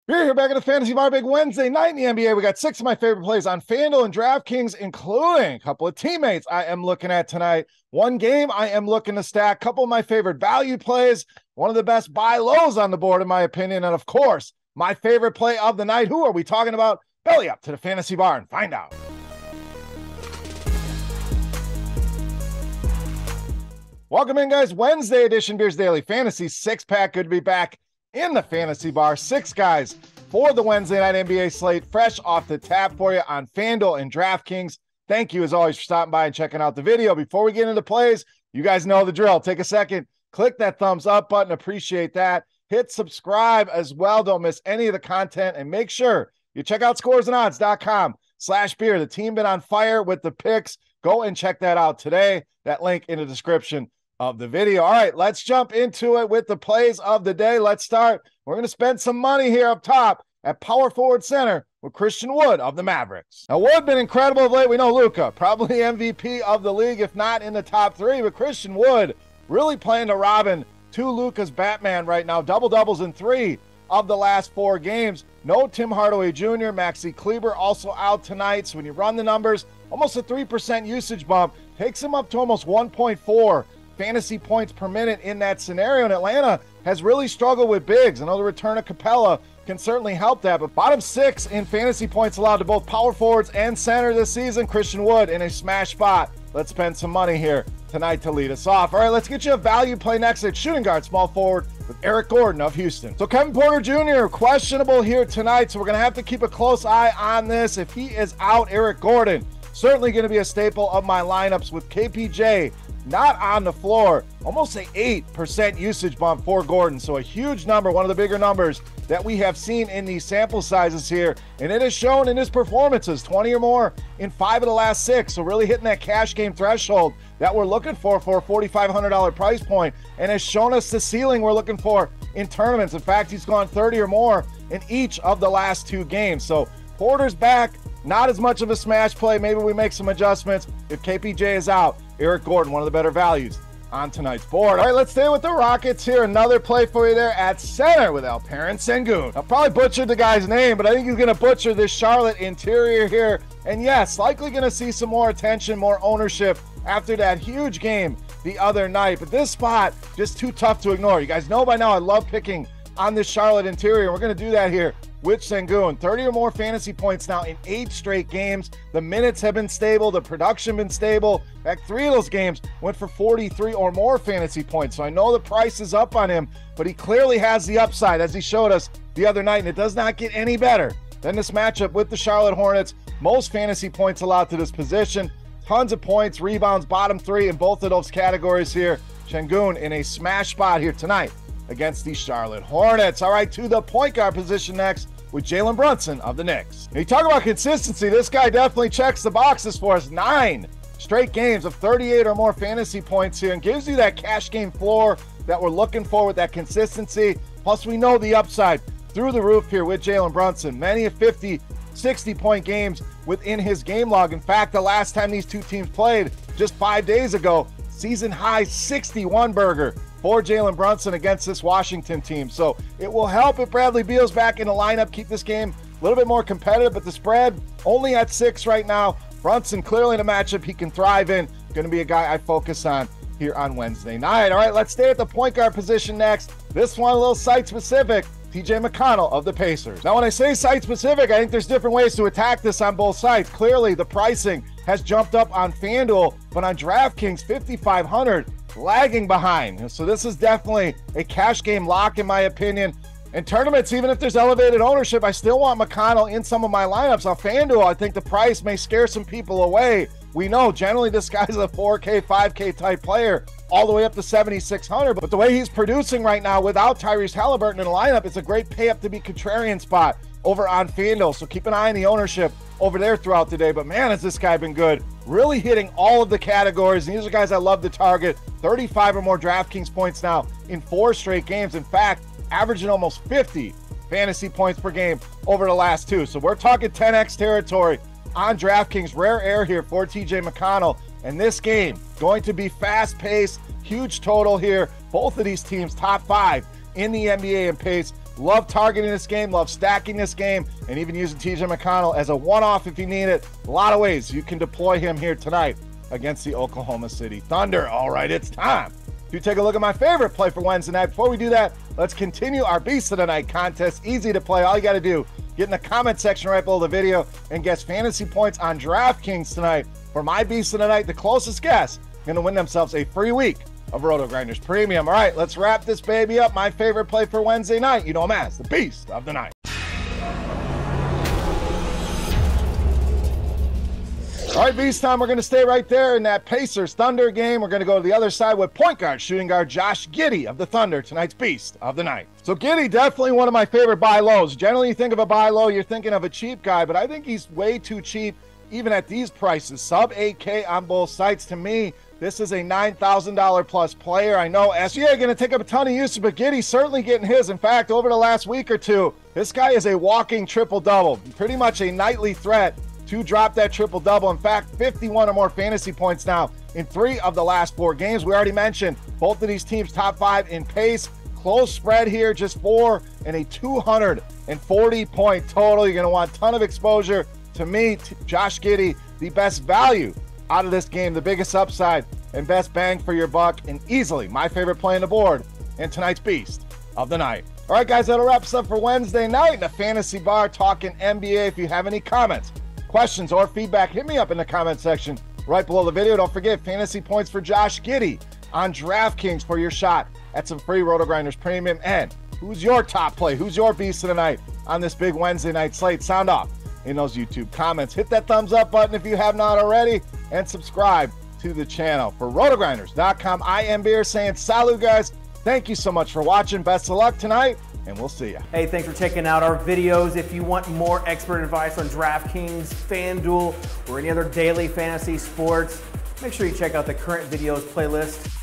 We're here back at the Fantasy Bar, big Wednesday night in the NBA. We got 6 of my favorite plays on FanDuel and DraftKings, including a couple of teammates I am looking at tonight. One game I am looking to stack, a couple of my favorite value plays, one of the best buy lows on the board, in my opinion, and of course, my favorite play of the night. Who are we talking about? Belly up to the Fantasy Bar and find out. Welcome in, guys. Wednesday edition Beers Daily Fantasy 6-pack. Good to be back in the Fantasy Bar. 6 guys for the Wednesday night NBA slate, fresh off the tap for you on FanDuel and DraftKings. Thank you, as always, for stopping by and checking out the video. Before we get into plays, you guys know the drill. Take a second, click that thumbs up button. Appreciate that. Hit subscribe as well. Don't miss any of the content. And make sure you check out scoresandodds.com/beer. The team been on fire with the picks. Go and check that out today. That link in the description of the video. All right, let's jump into it with the plays of the day. Let's start. We're going to spend some money here up top at power forward center with Christian Wood of the Mavericks. Now, Wood been incredible of late. We know Luka, probably MVP of the league, if not in the top 3, but Christian Wood really playing the Robin to Luka's Batman right now. Double-doubles in 3 of the last 4 games. No Tim Hardaway Jr., Maxi Kleber also out tonight. So when you run the numbers, almost a 3% usage bump, takes him up to almost 1.4 fantasy points per minute in that scenario. And Atlanta has really struggled with bigs. I know the return of Capella can certainly help that, but bottom 6 in fantasy points allowed to both power forwards and center this season. Christian Wood in a smash spot. Let's spend some money here tonight to lead us off. All right, let's get you a value play next at shooting guard, small forward with Eric Gordon of Houston. So Kevin Porter Jr. questionable here tonight, so we're going to have to keep a close eye on this. If he is out, Eric Gordon certainly going to be a staple of my lineups with KPJ not on the floor. Almost a 8% usage bump for Gordon. So a huge number, one of the bigger numbers that we have seen in these sample sizes here. And it is shown in his performances, 20 or more in 5 of the last 6. So really hitting that cash game threshold that we're looking for a $4,500 price point, and has shown us the ceiling we're looking for in tournaments. In fact, he's gone 30 or more in each of the last 2 games. So Porter's back, not as much of a smash play. Maybe we make some adjustments if KPJ is out. Eric Gordon, one of the better values on tonight's board. All right, let's stay with the Rockets here. Another play for you there at center with Alperen Sengun. I'll probably butcher the guy's name, but I think he's going to butcher this Charlotte interior here. And yes, likely going to see some more attention, more ownership after that huge game the other night. But this spot, just too tough to ignore. You guys know by now I love picking on this Charlotte interior. We're going to do that here with Sengun. 30 or more fantasy points now in 8 straight games. The minutes have been stable. The production been stable. In fact, 3 of those games went for 43 or more fantasy points. So I know the price is up on him, but he clearly has the upside, as he showed us the other night, and it does not get any better than this matchup with the Charlotte Hornets. Most fantasy points allowed to this position. Tons of points, rebounds, bottom 3 in both of those categories here. Sengun in a smash spot here tonight against the Charlotte Hornets. All right, to the point guard position next with Jalen Brunson of the Knicks. And you talk about consistency, this guy definitely checks the boxes for us. 9 straight games of 38 or more fantasy points here, and gives you that cash game floor that we're looking for with that consistency. Plus, we know the upside through the roof here with Jalen Brunson. Many of 50, 60-point games within his game log. In fact, the last time these two teams played just 5 days ago, season high 61 burger for Jalen Brunson against this Washington team. So it will help if Bradley Beal's back in the lineup, keep this game a little bit more competitive, but the spread only at 6 right now. Brunson clearly in a matchup he can thrive in. Going to be a guy I focus on here on Wednesday night. All right, let's stay at the point guard position next. This one a little site-specific. TJ McConnell of the Pacers. Now, when I say site-specific, I think there's different ways to attack this on both sides. Clearly, the pricing has jumped up on FanDuel, but on DraftKings, $5,500, lagging behind. So this is definitely a cash game lock, in my opinion. In tournaments, even if there's elevated ownership, I still want McConnell in some of my lineups. On FanDuel, I think the price may scare some people away. We know generally this guy's a 4K, 5K type player, all the way up to 7,600. But the way he's producing right now without Tyrese Halliburton in the lineup, it's a great pay up to be contrarian spot over on FanDuel. So keep an eye on the ownership over there throughout the day. But man, has this guy been good. Really hitting all of the categories. And these are guys I love to target. 35 or more DraftKings points now in 4 straight games. In fact, averaging almost 50 fantasy points per game over the last 2. So we're talking 10x territory on DraftKings. Rare air here for TJ McConnell. And this game going to be fast-paced, huge total here. Both of these teams top 5 in the NBA in pace Love targeting this game, love stacking this game, and even using TJ McConnell as a one-off if you need it. A lot of ways you can deploy him here tonight against the Oklahoma City Thunder. All right, it's time to take a look at my favorite play for Wednesday night. Before we do that, let's continue our Beast of the Night contest. Easy to play. All you got to do, get in the comment section right below the video and guess fantasy points on DraftKings tonight. For my Beast of the Night, the closest guess going to win themselves a free week of RotoGrinders Premium. All right, let's wrap this baby up. My favorite play for Wednesday night, you know him as the Beast of the Night. All right, Beast time. We're going to stay right there in that Pacers-Thunder game. We're going to go to the other side with point guard, shooting guard Josh Giddey of the Thunder, tonight's Beast of the Night. So Giddey, definitely one of my favorite buy lows. Generally, you think of a buy low, you're thinking of a cheap guy, but I think he's way too cheap even at these prices. Sub 8K on both sites. To me, this is a $9,000 plus player. I know SGA going to take up a ton of usage, but Giddey certainly getting his. In fact, over the last week or two, this guy is a walking triple-double, pretty much a nightly threat to drop that triple-double. In fact, 51 or more fantasy points now in 3 of the last 4 games. We already mentioned both of these teams top 5 in pace. Close spread here, just 4 and a 240-point total. You're going to want a ton of exposure. To me, Josh Giddey, the best value out of this game, the biggest upside and best bang for your buck, and easily my favorite play on the board and tonight's Beast of the Night. All right, guys, that'll wrap us up for Wednesday night in the Fantasy Bar talking NBA. If you have any comments, questions, or feedback, hit me up in the comment section right below the video. Don't forget, fantasy points for Josh Giddey on DraftKings for your shot at some free RotoGrinders Premium. And who's your top play? Who's your Beast of the Night on this big Wednesday night slate? Sound off in those YouTube comments. Hit that thumbs up button if you have not already, and subscribe to the channel. For RotoGrinders.com, I am Beer saying salut, guys. Thank you so much for watching. Best of luck tonight, and we'll see you. Hey, thanks for checking out our videos. If you want more expert advice on DraftKings, FanDuel, or any other daily fantasy sports, make sure you check out the current videos playlist